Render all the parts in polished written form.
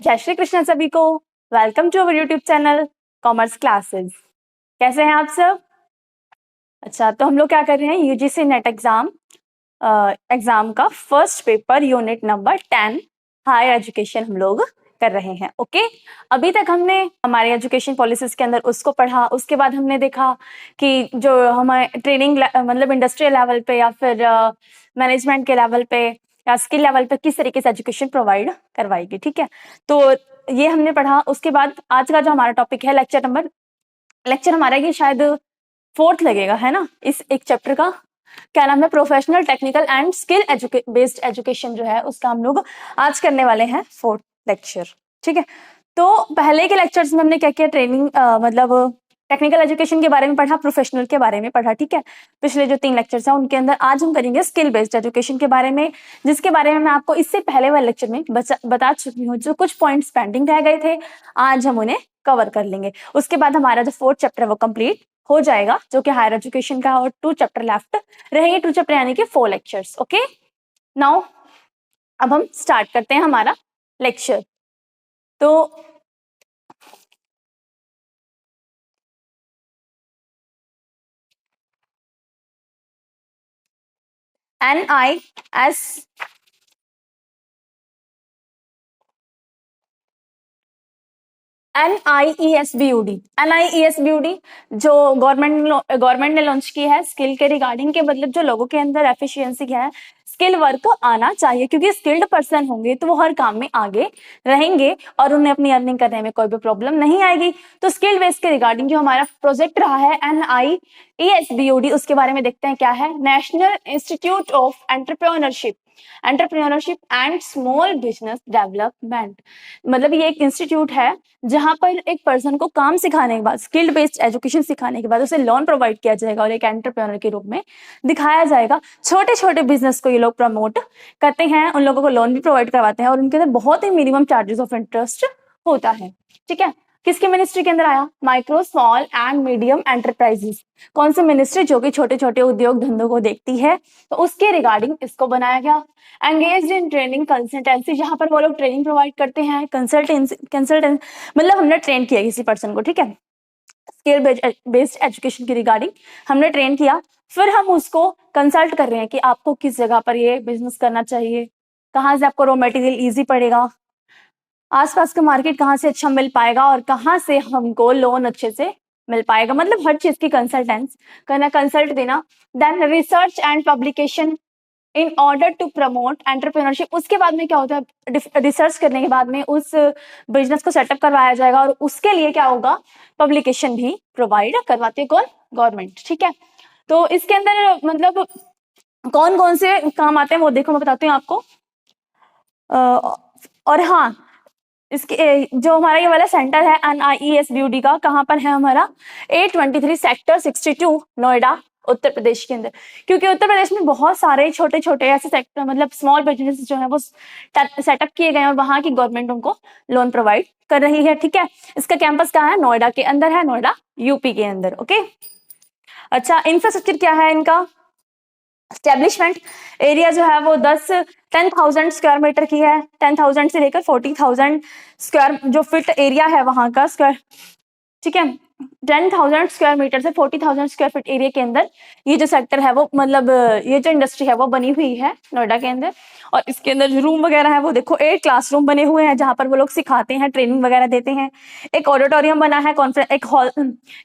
जय श्री कृष्ण सभी को। Welcome to our YouTube channel commerce classes. कैसे हैं आप सब? अच्छा, तो हम लोग क्या कर रहे हैं, यूजीसी नेट एग्जाम का first paper unit number 10 higher education हम लोग कर रहे हैं। ओके, अभी तक हमने हमारे एजुकेशन पॉलिसीज के अंदर उसको पढ़ा। उसके बाद हमने देखा कि जो हमारे ट्रेनिंग मतलब इंडस्ट्रियल लेवल पे या फिर मैनेजमेंट के लेवल पे या स्किल लेवल पे किस तरीके से एजुकेशन प्रोवाइड करवाएगी। ठीक है, तो ये हमने पढ़ा। उसके बाद आज का जो हमारा टॉपिक है लेक्चर हमारा ये शायद फोर्थ लगेगा, है ना, इस एक चैप्टर का। क्या नाम है? Professional technical and skill based education जो है उसका हम लोग आज करने वाले हैं फोर्थ लेक्चर। ठीक है, तो पहले के लेक्चर्स में हमने क्या किया, ट्रेनिंग मतलब टेक्निकल एजुकेशन के बारे में पढ़ा, प्रोफेशनल के बारे में पढ़ा। ठीक है, पिछले जो 3 लेक्चर्स हैं उनके अंदर आज हम करेंगे स्किल बेस्ड एजुकेशन के बारे में, जिसके बारे में मैं आपको इससे पहले वाले लेक्चर में बता चुकी हूँ। जो कुछ पॉइंट्स पेंडिंग रह गए थे आज हम उन्हें कवर कर लेंगे। उसके बाद हमारा जो फोर्थ चैप्टर है वो कंप्लीट हो जाएगा, जो कि हायर एजुकेशन का, और 2 चैप्टर लेफ्ट रहेंगे। 2 चैप्टर यानी कि 4 लेक्चर्स। ओके, नाउ अब हम स्टार्ट करते हैं हमारा लेक्चर। तो NIESBUD जो गवर्नमेंट ने लॉन्च की है स्किल के रिगार्डिंग, के मतलब जो लोगों के अंदर एफिशिएंसी है, स्किल वर्क आना चाहिए, क्योंकि स्किल्ड पर्सन होंगे तो वो हर काम में आगे रहेंगे और उन्हें अपनी अर्निंग करने में कोई भी प्रॉब्लम नहीं आएगी। तो स्किल बेस के रिगार्डिंग जो हमारा प्रोजेक्ट रहा है NIESBUD, उसके बारे में देखते हैं क्या है। National institute of entrepreneurship and small business development, मतलब ये एक इंस्टीट्यूट है जहां पर एक पर्सन को काम सिखाने के बाद, स्किल्ड बेस्ड एजुकेशन सिखाने के बाद उसे लोन प्रोवाइड किया जाएगा और एक एंटरप्रेन्योर के रूप में दिखाया जाएगा। छोटे छोटे बिजनेस को ये लोग प्रमोट करते हैं, उन लोगों को लोन भी प्रोवाइड करवाते हैं और उनके अंदर बहुत ही मिनिमम चार्जेस ऑफ इंटरेस्ट होता है। ठीक है, किसके मिनिस्ट्री के अंदर आया? Micro small and medium enterprises. कौन सी मिनिस्ट्री? जो कि छोटे छोटे उद्योग धंधों को देखती है, तो उसके रिगार्डिंग इसको बनाया गया। एंगेज्ड इन ट्रेनिंग कंसल्टेंसी, जहां पर वो लोग ट्रेनिंग प्रोवाइड करते हैं। कंसल्टेंट मतलब हमने ट्रेन किया किसी पर्सन को, ठीक है, स्किल बेस्ड एजुकेशन की रिगार्डिंग हमने ट्रेन किया, फिर हम उसको कंसल्ट कर रहे हैं कि आपको किस जगह पर ये बिजनेस करना चाहिए, कहाँ से आपको रॉ मटेरियल इजी पड़ेगा, आसपास का मार्केट कहाँ से अच्छा मिल पाएगा और कहाँ से हमको लोन अच्छे से मिल पाएगा, मतलब हर चीज की कंसल्टेंस करना, कंसल्ट देना। Then research and publication in order to promote entrepreneurship. उसके बाद में क्या होता है, रिसर्च करने के बाद में उस बिजनेस को सेटअप करवाया जाएगा और उसके लिए क्या होगा, पब्लिकेशन भी प्रोवाइड करवाती है कौन? गवर्नमेंट। ठीक है, तो इसके अंदर मतलब कौन कौन से काम आते हैं वो देखो, मैं बताती हूँ आपको। और हाँ, इसके जो हमारा ये वाला सेंटर है NIESBUD का, कहाँ पर है हमारा? 823 सेक्टर 62 नोएडा उत्तर प्रदेश के अंदर। क्योंकि उत्तर प्रदेश में बहुत सारे छोटे छोटे ऐसे सेक्टर मतलब स्मॉल बिजनेस जो है वो सेटअप किए गए और वहां की गवर्नमेंट उनको लोन प्रोवाइड कर रही है। ठीक है, इसका कैंपस कहाँ है? नोएडा के अंदर है, नोएडा यूपी के अंदर। ओके, अच्छा, इंफ्रास्ट्रक्चर क्या है इनका? स्टेब्लिशमेंट एरिया जो है वो 10,000 स्क्वायर मीटर की है। 10,000 से लेकर 40,000 स्क्वायर जो फीट एरिया है वहां का स्क्वायर। ठीक है, 10,000 स्क्वायर मीटर से 40,000 स्क्वायर फीट एरिया के अंदर ये जो सेक्टर है वो मतलब ये जो इंडस्ट्री है वो बनी हुई है नोएडा के अंदर। और इसके अंदर जो रूम वगैरह है वो देखो 8 क्लासरूम बने हुए हैं जहां पर वो लोग सिखाते हैं, ट्रेनिंग वगैरह देते हैं। एक ऑडिटोरियम बना है,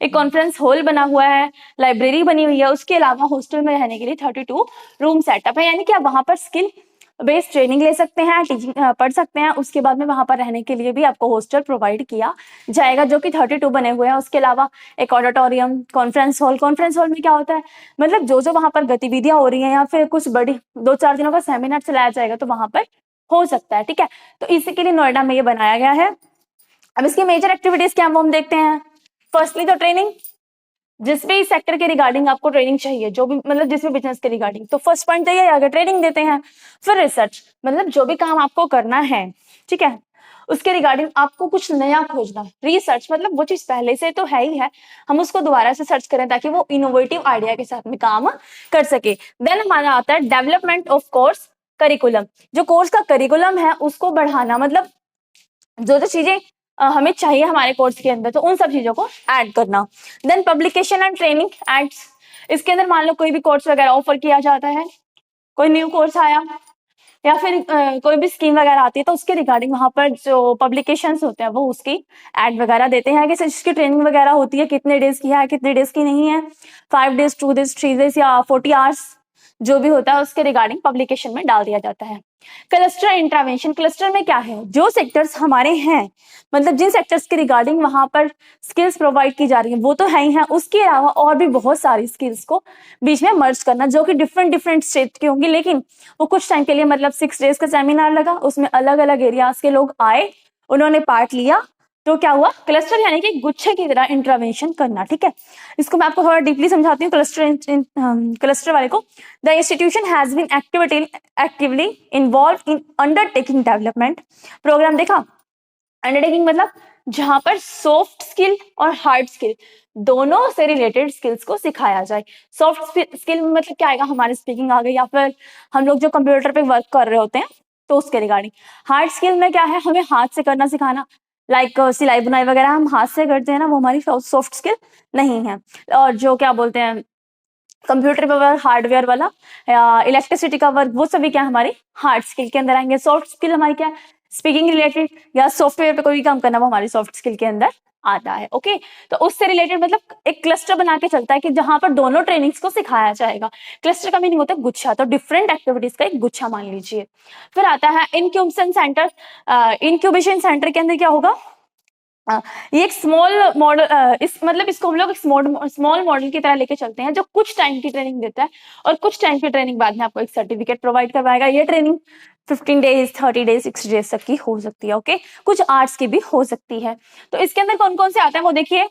एक कॉन्फ्रेंस हॉल बना हुआ है, लाइब्रेरी बनी हुई है। उसके अलावा हॉस्टल में रहने के लिए 32 रूम सेटअप है, यानी कि आप वहां पर स्किल बेस्ड ट्रेनिंग ले सकते हैं, टीचिंग पढ़ सकते हैं। उसके बाद में वहां पर रहने के लिए भी आपको हॉस्टल प्रोवाइड किया जाएगा, जो कि 32 बने हुए हैं। उसके अलावा एक ऑडिटोरियम, कॉन्फ्रेंस हॉल में क्या होता है, मतलब जो जो वहां पर गतिविधियां हो रही हैं या फिर कुछ बड़ी 2-4 दिनों का सेमिनार चलाया जाएगा तो वहां पर हो सकता है। ठीक है, तो इसी के लिए नोएडा में ये बनाया गया है। अब इसकी मेजर एक्टिविटीज क्या हम देखते हैं। फर्स्टली तो ट्रेनिंग, जिस भी सेक्टर के रिगार्डिंग आपको ट्रेनिंग चाहिए, जो भी मतलब जिस भी बिजनेस के रिगार्डिंग, तो फर्स्ट पॉइंट तो ये अगर ट्रेनिंग देते हैं। फिर रिसर्च, मतलब जो भी काम आपको करना है, ठीक है, उसके रिगार्डिंग आपको कुछ नया खोजना। रिसर्च मतलब वो चीज पहले से तो है ही है, हम उसको दोबारा से सर्च करें ताकि वो इनोवेटिव आइडिया के साथ में काम कर सके। देन हमारा आता है डेवलपमेंट ऑफ कोर्स करिकुलम, जो कोर्स का करिकुलम है उसको बढ़ाना, मतलब जो जो चीजें हमें चाहिए हमारे कोर्स के अंदर, तो उन सब चीजों को ऐड करना। Then publication and training aids, इसके अंदर मान लो कोई भी कोर्स वगैरह ऑफर किया जाता है, कोई न्यू कोर्स आया या फिर कोई भी स्कीम वगैरह आती है, तो उसके रिगार्डिंग वहां पर जो पब्लिकेशंस होते हैं वो उसकी एड वगैरह देते हैं कि इसकी ट्रेनिंग वगैरह होती है, कितने डेज की है, कितने डेज की नहीं है, 5 डेज, 2 डेज, 3 डेज या 40 आवर्स, जो भी होता है उसके रिगार्डिंग पब्लिकेशन में डाल दिया जाता है। क्लस्टर इंटरवेंशन, क्लस्टर में क्या है, जो सेक्टर्स हमारे हैं, मतलब जिन सेक्टर्स के रिगार्डिंग वहां पर स्किल्स प्रोवाइड की जा रही है वो तो है ही है, उसके अलावा और भी बहुत सारी स्किल्स को बीच में मर्ज करना, जो कि डिफरेंट डिफरेंट स्टेट की होंगी, लेकिन वो कुछ टाइम के लिए, मतलब 6 डेज का सेमिनार लगा, उसमें अलग अलग एरियाज के लोग आए, उन्होंने पार्ट लिया, तो क्या हुआ, क्लस्टर यानी कि गुच्छे की तरह इंटरवेंशन करना। ठीक है, इसको मैं आपको थोड़ा डीपली समझाती हूँ क्लस्टर वाले को। The institution has been actively involve in undertaking development program. देखा, अंडरटेकिंग मतलब जहां पर सॉफ्ट स्किल और हार्ड स्किल दोनों से रिलेटेड स्किल्स को सिखाया जाए। सॉफ्ट स्किल मतलब क्या आएगा, हमारी स्पीकिंग आ गई, या फिर हम लोग जो कंप्यूटर पे वर्क कर रहे होते हैं तो उसके रिगार्डिंग। हार्ड स्किल में क्या है, हमें हाथ से करना सिखाना, लाइक सिलाई बुनाई वगैरह हम हाथ से करते हैं ना, वो हमारी सॉफ्ट स्किल नहीं है। और जो क्या बोलते हैं कंप्यूटर पे वर्क, हार्डवेयर वाला या इलेक्ट्रिसिटी का वर्क, वो सभी क्या हमारी हार्ड स्किल के अंदर आएंगे। सॉफ्ट स्किल हमारी क्या है, स्पीकिंग रिलेटेड या सॉफ्टवेयर पे कोई भी काम करना, वो हमारी सॉफ्ट स्किल के अंदर आता है। ओके, तो उससे रिलेटेड मतलब एक क्लस्टर बना के चलता है कि जहां पर दोनों ट्रेनिंग्स को सिखाया जाएगा। क्लस्टर का मीनिंग होता है गुच्छा, तो डिफरेंट एक्टिविटीज का एक गुच्छा मान लीजिए। फिर आता है इंक्यूबेशन सेंटर। इंक्यूबेशन सेंटर के अंदर क्या होगा, ये एक स्मॉल मॉडल, इस मतलब इसको हम लोग स्मॉल मॉडल की तरह लेके चलते हैं, जो कुछ टाइम की ट्रेनिंग देता है और कुछ टाइम की ट्रेनिंग बाद में आपको एक सर्टिफिकेट प्रोवाइड करवाएगा। ये ट्रेनिंग 15 डेज, 30 डेज, 60 डेज तक की हो सकती है। ओके, कुछ आवर्स की भी हो सकती है। तो इसके अंदर कौन कौन से आते हैं वो देखिए।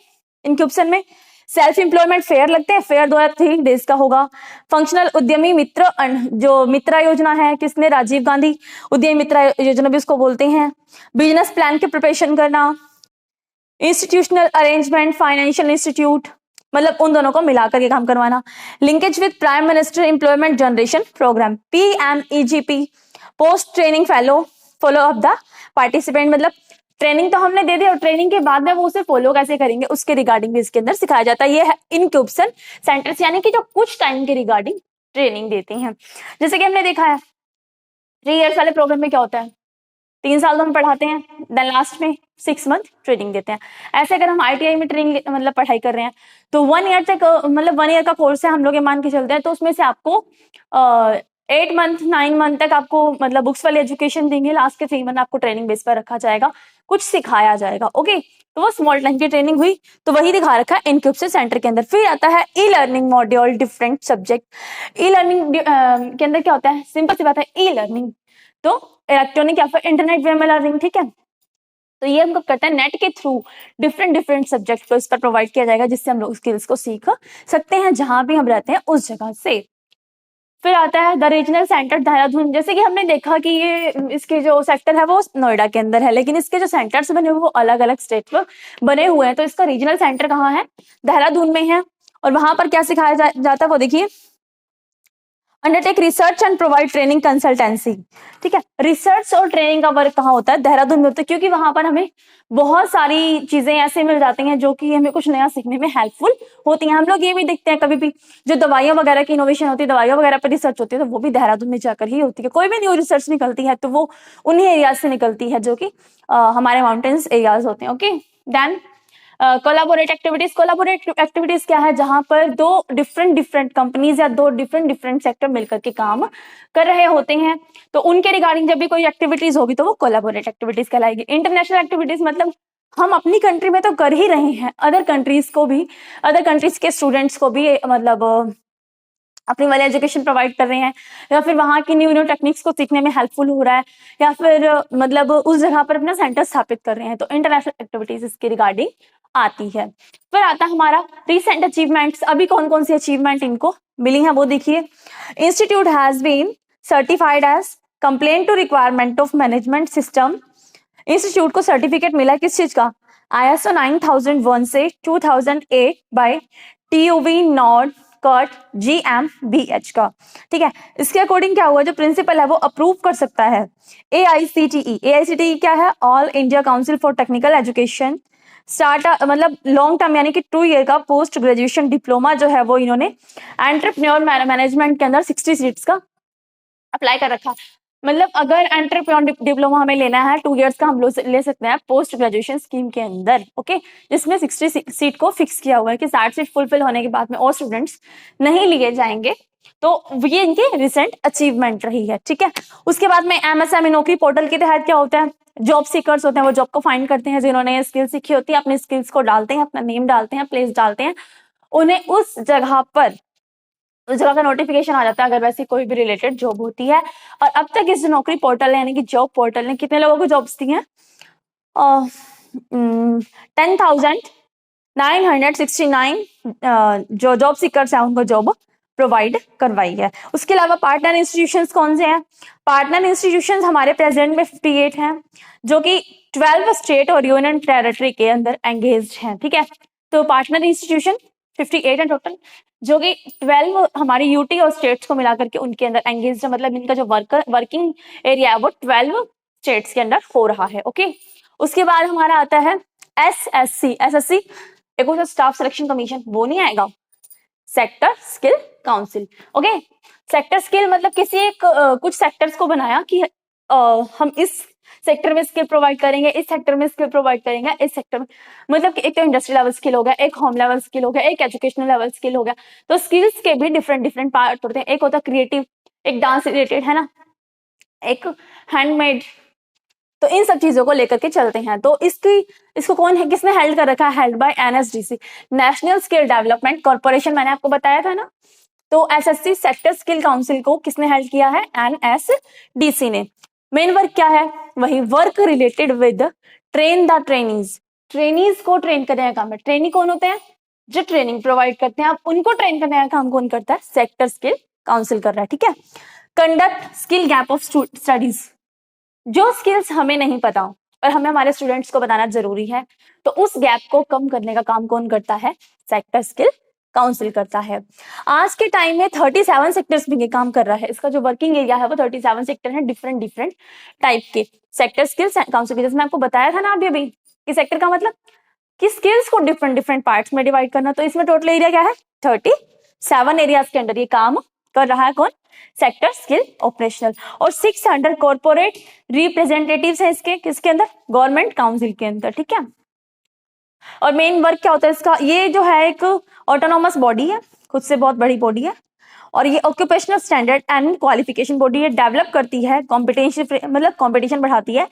इंक्यूबेशन में सेल्फ एम्प्लॉयमेंट फेयर लगते हैं, फेयर 2 या 3 डेज का होगा। फंक्शनल उद्यमी मित्र, जो मित्रा योजना है, किसने, राजीव गांधी उद्यमी मित्रा योजना भी उसको बोलते हैं। बिजनेस प्लान की प्रिपरेशन करना, इंस्टीट्यूशनल अरेंजमेंट, फाइनेंशियल इंस्टीट्यूट, मतलब उन दोनों को मिलाकर ये काम करवाना। Linkage with prime minister employment generation program, PMEGP, post training follow up the participant, मतलब ट्रेनिंग तो हमने दे दी और ट्रेनिंग के बाद में वो उसे फॉलो कैसे करेंगे उसके रिगार्डिंग भी इसके अंदर सिखाया जाता है। ये है इनक्यूबेशन सेंटर्स, यानी कि जो कुछ टाइम के रिगार्डिंग ट्रेनिंग देते हैं। जैसे कि हमने देखा है 3 इयर्स वाले प्रोग्राम में क्या होता है, 3 साल तो हम पढ़ाते हैं, देन लास्ट में 6 मंथ ट्रेनिंग देते हैं। ऐसे अगर हम ITI में ट्रेनिंग मतलब पढ़ाई कर रहे हैं तो 1 ईयर तक, मतलब 1 ईयर का कोर्स है हम लोग ये मान के चलते हैं, तो उसमें से आपको 8 मंथ 9 मंथ तक आपको मतलब बुक्स वाली एजुकेशन देंगे, लास्ट के 3 मंथ आपको ट्रेनिंग बेस पर रखा जाएगा, कुछ सिखाया जाएगा। ओके, तो वो स्मॉल टाइम की ट्रेनिंग हुई, तो वही दिखा रखा है इनक्यूबेशन सेंटर के अंदर। फिर आता है e learning module, different subject. E learning के अंदर क्या होता है, सिंपल सी बात है, ई लर्निंग तो इलेक्ट्रॉनिक या फिर इंटरनेट वे में लर्निंग। ठीक है, तो ये हम कब करते हैं, नेट के थ्रू डिफरेंट डिफरेंट सब्जेक्ट को इस पर प्रोवाइड किया जाएगा, जिससे हम लोग स्किल्स को सीख सकते हैं जहां भी हम रहते हैं उस जगह से। फिर आता है द रीजनल सेंटर देहरादून। जैसे कि हमने देखा कि ये इसके जो सेक्टर है वो नोएडा के अंदर है, लेकिन इसके जो सेंटर्स बने हुए वो अलग अलग स्टेट पर बने हुए हैं। तो इसका रीजनल सेंटर कहाँ है, देहरादून में है। और वहां पर क्या सिखाया जाता है वो देखिए, undertake research and provide training consultancy. ठीक है, रिसर्च और ट्रेनिंग का वर्क कहाँ होता है, देहरादून में होता है, क्योंकि वहां पर हमें बहुत सारी चीजें ऐसे मिल जाती हैं जो कि हमें कुछ नया सीखने में हेल्पफुल होती हैं। हम लोग ये भी देखते हैं कभी भी जो दवाइयां वगैरह की इनोवेशन होती है, दवाइयां वगैरह पर रिसर्च होती है, तो वो भी देहरादून में जाकर ही होती है। कोई भी न्यू रिसर्च निकलती है तो वो उन्हीं एरियाज से निकलती है जो कि हमारे माउंटेन्स एरियाज होते हैं। Okay, then collaborate activities. Collaborate activities क्या है, जहां पर 2 डिफरेंट कंपनीज या 2 डिफरेंट सेक्टर मिलकर के काम कर रहे होते हैं, तो उनके रिगार्डिंग जब भी कोई एक्टिविटीज होगी तो वो कोलाबोरेट एक्टिविटीज कहलाएगी। इंटरनेशनल एक्टिविटीज मतलब हम अपनी कंट्री में तो कर ही रहे हैं, अदर कंट्रीज के स्टूडेंट्स को भी मतलब अपनी वाली एजुकेशन प्रोवाइड कर रहे हैं, या फिर वहां की न्यू टेक्निक्स को सीखने में हेल्पफुल हो रहा है, या फिर मतलब उस जगह पर अपना सेंटर स्थापित कर रहे हैं, तो इंटरनेशनल एक्टिविटीज इसके रिगार्डिंग आती है। फिर आता है हमारा रिसेंट अचीवमेंट्स। अभी कौन कौन सी अचीवमेंट इनको मिली है वो देखिए। Institute has been certified as compliant to requirement of management system. Institute को सर्टिफिकेट मिला किस चीज का, ISO 9001 से 2008 बाय TUV नॉर्ड कट GmbH का, ठीक है। इसके अकॉर्डिंग क्या हुआ, जो प्रिंसिपल है वो अप्रूव कर सकता है AICTE क्या है, all India council for technical education start, मतलब लॉन्ग टर्म यानी कि 2 ईयर का पोस्ट ग्रेजुएशन डिप्लोमा जो है वो इन्होंने एंटरप्रेन्योर मैनेजमेंट के अंदर 60 सीट्स का अप्लाई कर रखा। मतलब अगर एंटरप्रेन्योर डिप्लोमा हमें लेना है 2 इयर्स का, हम लोग ले सकते हैं पोस्ट ग्रेजुएशन स्कीम के अंदर, ओके, जिसमें 60 सीट को फिक्स किया हुआ है कि 60 सीट फुलफिल होने के बाद में और स्टूडेंट्स नहीं लिए जाएंगे। तो ये इनकी रिसेंट अचीवमेंट रही है, ठीक है। उसके बाद में MSME नौकरी पोर्टल के तहत क्या होता है, जॉब सीकर्स होते हैं, वो जॉब को फाइंड करते हैं, जिन्होंने ये स्किल सीखी होती है, अपनी स्किल्स को डालते हैं, अपना नेम डालते हैं, प्लेस डालते हैं, उन्हें उस जगह का नोटिफिकेशन आ जाता है अगर वैसी कोई भी रिलेटेड जॉब होती है। और अब तक इस नौकरी पोर्टल यानी कि जॉब पोर्टल ने कितने लोगों को जॉब्स दी हैं, 10,969 जो जॉब सीकर्स हैं उनको जॉब प्रोवाइड करवाई है। उसके अलावा पार्टनर इंस्टीट्यूशंस कौन से हैं, पार्टनर इंस्टीट्यूशंस हमारे प्रेजेंट में 58 हैं, जो कि 12 स्टेट और यूनियन टेरिटरी के अंदर एंगेज्ड हैं, ठीक है। तो पार्टनर इंस्टीट्यूशन 58 है टोटल, जो कि 12 हमारी यूटी और स्टेट्स को मिलाकर के उनके अंदर एंगेज्ड है, मतलब इनका जो वर्किंग एरिया है वो 12 स्टेट्स के अंदर हो रहा है, ओके। उसके बाद हमारा आता है SSC एक होता स्टाफ सिलेक्शन कमीशन, वो नहीं आएगा, sector skill council, okay. Sector skill मतलब किसी एक कुछ सेक्टर्स को बनाया कि हम इस सेक्टर में स्किल प्रोवाइड करेंगे, इस सेक्टर में स्किल प्रोवाइड करेंगे, इस सेक्टर में, मतलब कि एक तो इंडस्ट्री लेवल स्किल हो गया, एक होम लेवल स्किल हो गया, एक एजुकेशनल लेवल स्किल हो गया। तो स्किल्स के भी डिफरेंट पार्ट होते हैं, एक होता क्रिएटिव, एक डांस रिलेटेड है ना, एक हैंडमेड, तो इन सब चीजों को लेकर के चलते हैं। तो इसको कौन है, किसने हेल्ड कर रखा है, held by NSDC, national skill development corporation, मैंने आपको बताया था ना। तो SSC सेक्टर स्किल काउंसिल को किसने हेल्ड किया है, NSDC ने। मेन वर्क क्या है, वही work related with train the trainees को ट्रेन करने का काम है। ट्रेनी कौन होते हैं, जो ट्रेनिंग प्रोवाइड करते हैं, अब उनको ट्रेन करने का काम कौन करता है, सेक्टर स्किल काउंसिल कर रहा है, ठीक है। Conduct skill gap of studies, जो स्किल्स हमें नहीं पता और हमें हमारे स्टूडेंट्स को बताना जरूरी है, तो उस गैप को कम करने का काम कौन करता है, सेक्टर स्किल काउंसिल करता है। आज के टाइम में 37 सेक्टर्स में ये काम कर रहा है, इसका जो वर्किंग एरिया है वो 37 सेक्टर है, डिफरेंट टाइप के सेक्टर स्किल काउंसिल। जैसे मैं आपको बताया था ना अभी कि सेक्टर का मतलब कि स्किल्स को डिफरेंट पार्ट्स में डिवाइड करना। तो इसमें टोटल एरिया क्या है, 37 एरियाज के अंदर ये काम कर रहा है कौन, सेक्टर स्किल ऑपरेशनल। और 600 कॉर्पोरेट रिप्रेजेंटेटिव्स है इसके, किसके अंदर, गवर्नमेंट काउंसिल के अंदर, ठीक है। और मेन वर्क क्या होता है इसका, ये जो है एक ऑटोनोमस बॉडी है, खुद से बहुत बड़ी बॉडी है, और ये occupational standard and qualification body है, डेवलप करती है कॉम्पिटेंसी, मतलब कॉम्पिटिशन बढ़ाती है,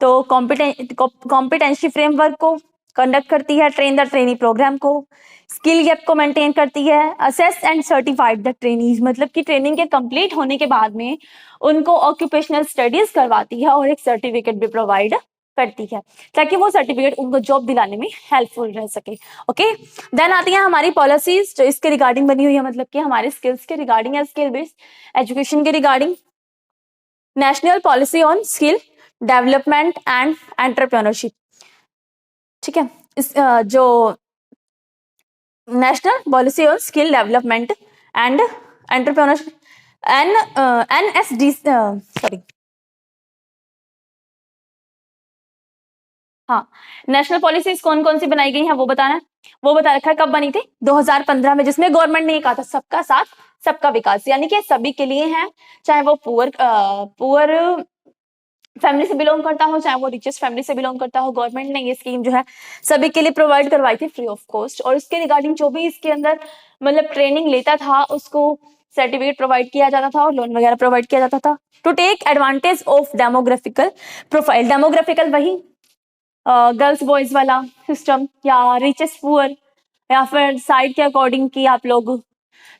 तो कॉम्पिटेंसी फ्रेमवर्क को कंडक्ट करती है, ट्रेन द ट्रेनी प्रोग्राम को, स्किल गैप को मेंटेन करती है, assess and certified the trainees, मतलब कि ट्रेनिंग के कंप्लीट होने के बाद में उनको ऑक्यूपेशनल स्टडीज करवाती है और एक सर्टिफिकेट भी प्रोवाइड करती है, ताकि वो सर्टिफिकेट उनको जॉब दिलाने में हेल्पफुल रह सके, ओके। देन आती है हमारी पॉलिसीज जो इसके रिगार्डिंग बनी हुई है, मतलब कि हमारे स्किल्स के रिगार्डिंग या स्किल बेस्ड एजुकेशन के regarding. National policy on skill development and entrepreneurship, ठीक है। इस जो national policy on skill development and entrepreneurship NSD sorry हाँ, नेशनल पॉलिसीज कौन कौन सी बनाई गई हैं वो बताना है, वो बता रखा है। कब बनी थी, 2015 में, जिसमें गवर्नमेंट ने कहा था सबका साथ सबका विकास, यानी कि सभी के लिए है, चाहे वो पुअर फैमिली से बिलोंग करता हो, चाहे वो रिचेस्ट फैमिली से बिलोंग करता हो। गवर्नमेंट ने ये स्कीम जो है सभी के लिए प्रोवाइड करवाई थी फ्री ऑफ कॉस्ट, और इसके रिगार्डिंग जो भी इसके अंदर मतलब ट्रेनिंग लेता था उसको सर्टिफिकेट प्रोवाइड किया जाता था और लोन वगैरह प्रोवाइड किया जाता था। To take advantage of demographical profile, demographical वही गर्ल्स बॉयज वाला सिस्टम, या रिचेस्ट पुअर, या फिर साइड के अकॉर्डिंग की आप लोग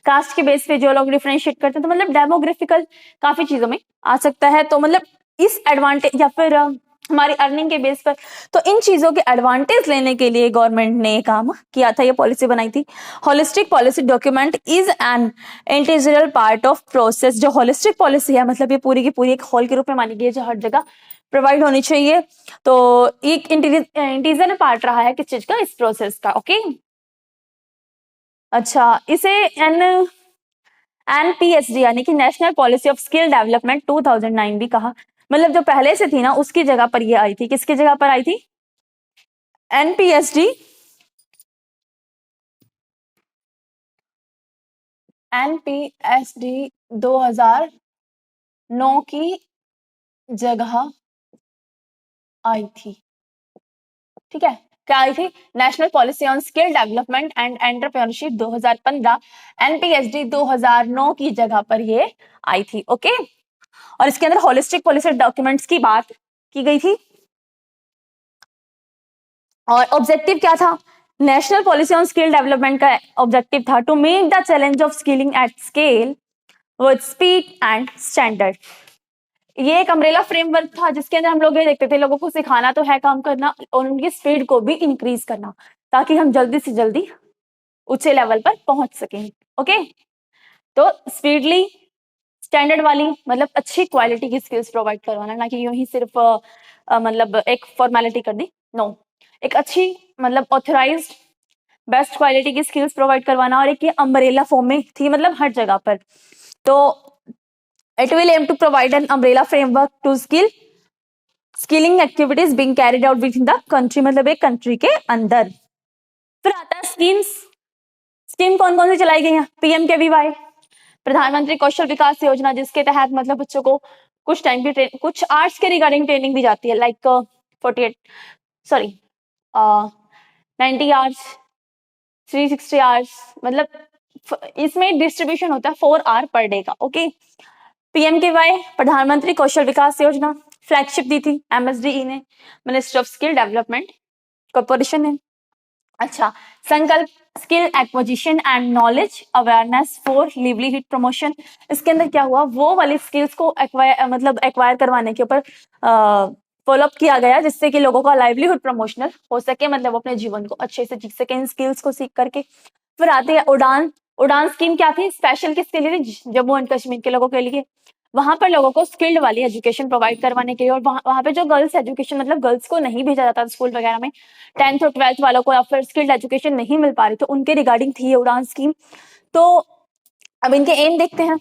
कास्ट के बेस पे जो लोग डिफरेंशिएट करते हैं, तो मतलब डेमोग्राफिकल काफी चीजों में आ सकता है। तो मतलब इस एडवांटेज या फिर हमारी अर्निंग के बेस पर, तो इन चीजों के एडवांटेज लेने के लिए गवर्नमेंट ने काम किया था, ये पॉलिसी बनाई थी। Holistic policy document is an integral part of process, जो होलिस्टिक पॉलिसी है मतलब ये पूरी की पूरी एक होल के रूप में मानी गई है जो हर जगह प्रोवाइड होनी चाहिए। तो एक इंटीग्रल पार्ट रहा है किस चीज का, इस प्रोसेस का, ओके। अच्छा, इसे NPSD यानी कि national policy of skill development 2009 भी कहा। मतलब जो पहले से थी ना उसकी जगह पर ये आई थी। किसकी जगह पर आई थी? NPSD 2009 की जगह आई थी। ठीक है, क्या आई थी? National policy on skill development and entrepreneurship 2015, NPSD 2009 की जगह पर ये आई थी। ओके, और इसके अंदर होलिस्टिक पॉलिसी डॉक्यूमेंट्स की बात की गई थी। और ऑब्जेक्टिव क्या था? National policy on skill development का ऑब्जेक्टिव था to meet the challenge of skilling at scale with speed and standard. ये एक अम्ब्रेला फ्रेमवर्क था जिसके अंदर हम लोग ये देखते थे लोगों को सिखाना तो है काम करना और उनकी स्पीड को भी इंक्रीज करना ताकि हम जल्दी से जल्दी ऊंचे लेवल पर पहुंच सकें। ओके, तो स्पीडली स्टैंडर्ड वाली मतलब अच्छी क्वालिटी की स्किल्स प्रोवाइड करवाना, ना कि यूं ही सिर्फ मतलब एक फॉर्मेलिटी कर दी। नो, एक अच्छी मतलब ऑथराइज्ड बेस्ट क्वालिटी की स्किल्स प्रोवाइड करवाना। और एक ये अम्ब्रेला फॉर्म में थी मतलब हर जगह पर। तो it will aim to provide an umbrella framework to skilling activities being carried out within the country, मतलब एक कंट्री के अंदर। फिर आता है स्कीम्स। स्कीम कौन कौन सी चलाई गई हैं? PMKVY, प्रधानमंत्री कौशल विकास योजना, जिसके तहत मतलब बच्चों को कुछ टाइम की कुछ आर्ट्स के रिगार्डिंग ट्रेनिंग दी जाती है, लाइक 90 आवर्स, 360 आवर्स, मतलब इसमें डिस्ट्रीब्यूशन होता है 4 आवर पर डे का। ओके, PMKVY प्रधानमंत्री कौशल विकास योजना फ्लैगशिप दी थी MSDE ने, ministry of skill development corporation ने। अच्छा, संकल्प skill acquisition and knowledge awareness for livelihood promotion. इसके अंदर क्या हुआ? वो वाली स्किल्स को एक्वायर करवाने के ऊपर फॉलोअप किया गया जिससे कि लोगों का लाइवलीहुड प्रमोशनल हो सके, मतलब अपने जीवन को अच्छे से जी सके इन स्किल्स को सीख करके। फिर आते हैं उड़ान। उड़ान स्कीम क्या थी? स्पेशल किसके लिए? जम्मू एंड कश्मीर के लोगों के लिए। वहां पर लोगों को स्किल्ड वाली एजुकेशन प्रोवाइड करवाने के लिए। और वहां पे जो गर्ल्स एजुकेशन मतलब गर्ल्स को नहीं भेजा जाता स्कूल वगैरह में, 10th और 12th वालों को या फिर स्किल्ड एजुकेशन नहीं मिल पा रही, तो उनके रिगार्डिंग थी ये उड़ान स्कीम। तो अब इनके एम देखते हैं।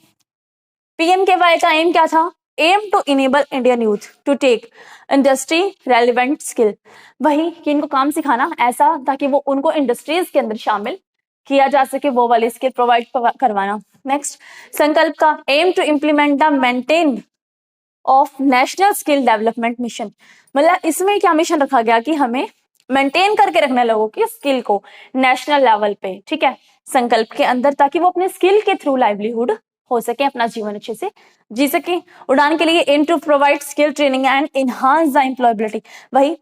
PMKVY का एम क्या था? Aim to enable Indian youth to take industry relevant skill. वही कि इनको काम सिखाना ऐसा ताकि वो उनको इंडस्ट्रीज के अंदर शामिल किया जा सके, वो वाली स्किल प्रोवाइड करवाना। नेक्स्ट, संकल्प का aim to implement the maintain of national skill development mission. मतलब इसमें क्या मिशन रखा गया कि हमें मेंटेन करके रखना है लोगों की स्किल को नेशनल लेवल पे, ठीक है, संकल्प के अंदर, ताकि वो अपने स्किल के थ्रू लाइवलीहुड हो सके, अपना जीवन अच्छे से जी सके। उड़ान के लिए aim to provide skill training and enhance the employability. वही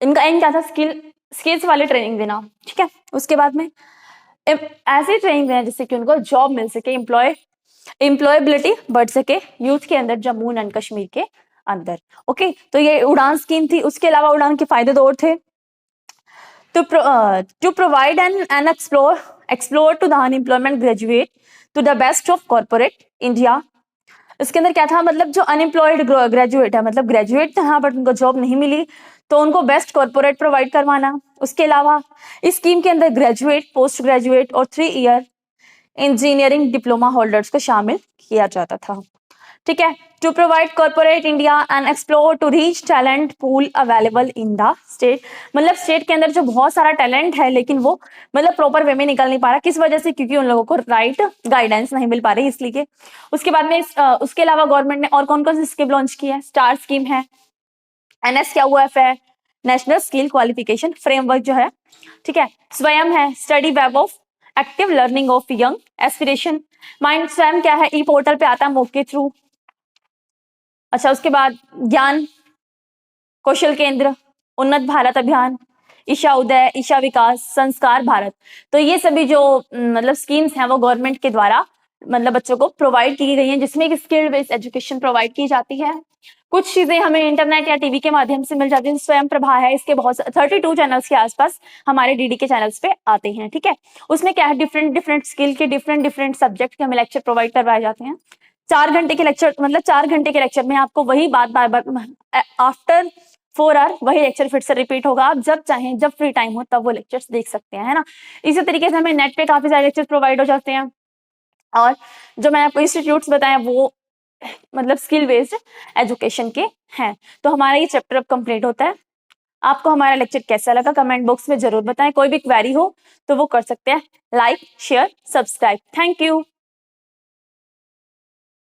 इनका एम क्या था? स्किल्स वाली ट्रेनिंग देना, ठीक है। उसके बाद में ऐसी ट्रेनिंग देना जिससे कि उनको जॉब मिल सके, एम्प्लॉयबिलिटी बढ़ सके यूथ के अंदर, जम्मू एंड कश्मीर के अंदर। ओके, तो ये उड़ान स्कीम थी। उसके अलावा उड़ान के फायदे दो और थे। To provide an explore to the unemployment graduate to the best of corporate India. इसके अंदर क्या था? मतलब जो अनएम्प्लॉयड ग्रेजुएट है, मतलब ग्रेजुएट था बट उनको जॉब नहीं मिली, तो उनको बेस्ट कॉर्पोरेट प्रोवाइड करवाना। उसके अलावा इस स्कीम के अंदर ग्रेजुएट, पोस्ट ग्रेजुएट और 3 ईयर इंजीनियरिंग डिप्लोमा होल्डर्स को शामिल किया जाता था, ठीक है। To provide corporate India and explore to reach talent pool available in the state. मतलब स्टेट के अंदर जो बहुत सारा टैलेंट है लेकिन वो मतलब प्रॉपर वे में निकल नहीं पा रहा, किस वजह से? क्योंकि उन लोगों को राइट गाइडेंस नहीं मिल पा रही, इसलिए। उसके बाद में उसके अलावा गवर्नमेंट ने और कौन कौन सी स्कीम लॉन्च की है? स्टार स्कीम है, NSQF है, नेशनल स्किल क्वालिफिकेशन फ्रेमवर्क जो है, ठीक है। स्वयं है, study web of active learning of young aspiration mind. स्वयं क्या है? ई पोर्टल पे आता है MOOC के थ्रू। अच्छा, उसके बाद ज्ञान कौशल केंद्र, उन्नत भारत अभियान, ईशा उदय, ईशा विकास, संस्कार भारत। तो ये सभी जो मतलब स्कीम्स हैं वो गवर्नमेंट के द्वारा मतलब बच्चों को प्रोवाइड की गई हैं, जिसमें एक स्किल बेस्ड एजुकेशन प्रोवाइड की जाती है। कुछ चीजें हमें इंटरनेट या टीवी के माध्यम से मिल जाती है। स्वयं प्रभा है, इसके बहुत 32 चैनल्स के आसपास हमारे DD के चैनल्स पे आते हैं, ठीक है। उसमें क्या है? डिफरेंट स्किल के डिफरेंट सब्जेक्ट के हमें लेक्चर प्रोवाइड करवाए जाते हैं। 4 घंटे के लेक्चर, मतलब 4 घंटे के लेक्चर में आपको वही बात बार बार आफ्टर 4 आवर वही लेक्चर फिर से रिपीट होगा। आप जब चाहें, जब फ्री टाइम हो तब वो लेक्चर्स देख सकते हैं, है ना। इसी तरीके से हमें नेट पे काफी सारे लेक्चर्स प्रोवाइड हो जाते हैं, और जो मैंने आपको इंस्टीट्यूट्स बताए वो मतलब स्किल बेस्ड एजुकेशन के हैं। तो हमारा ये चैप्टर अब कंप्लीट होता है। आपको हमारा लेक्चर कैसा लगा कमेंट बॉक्स में जरूर बताएं। कोई भी क्वेरी हो तो वो कर सकते हैं। Like, share, subscribe. Thank you.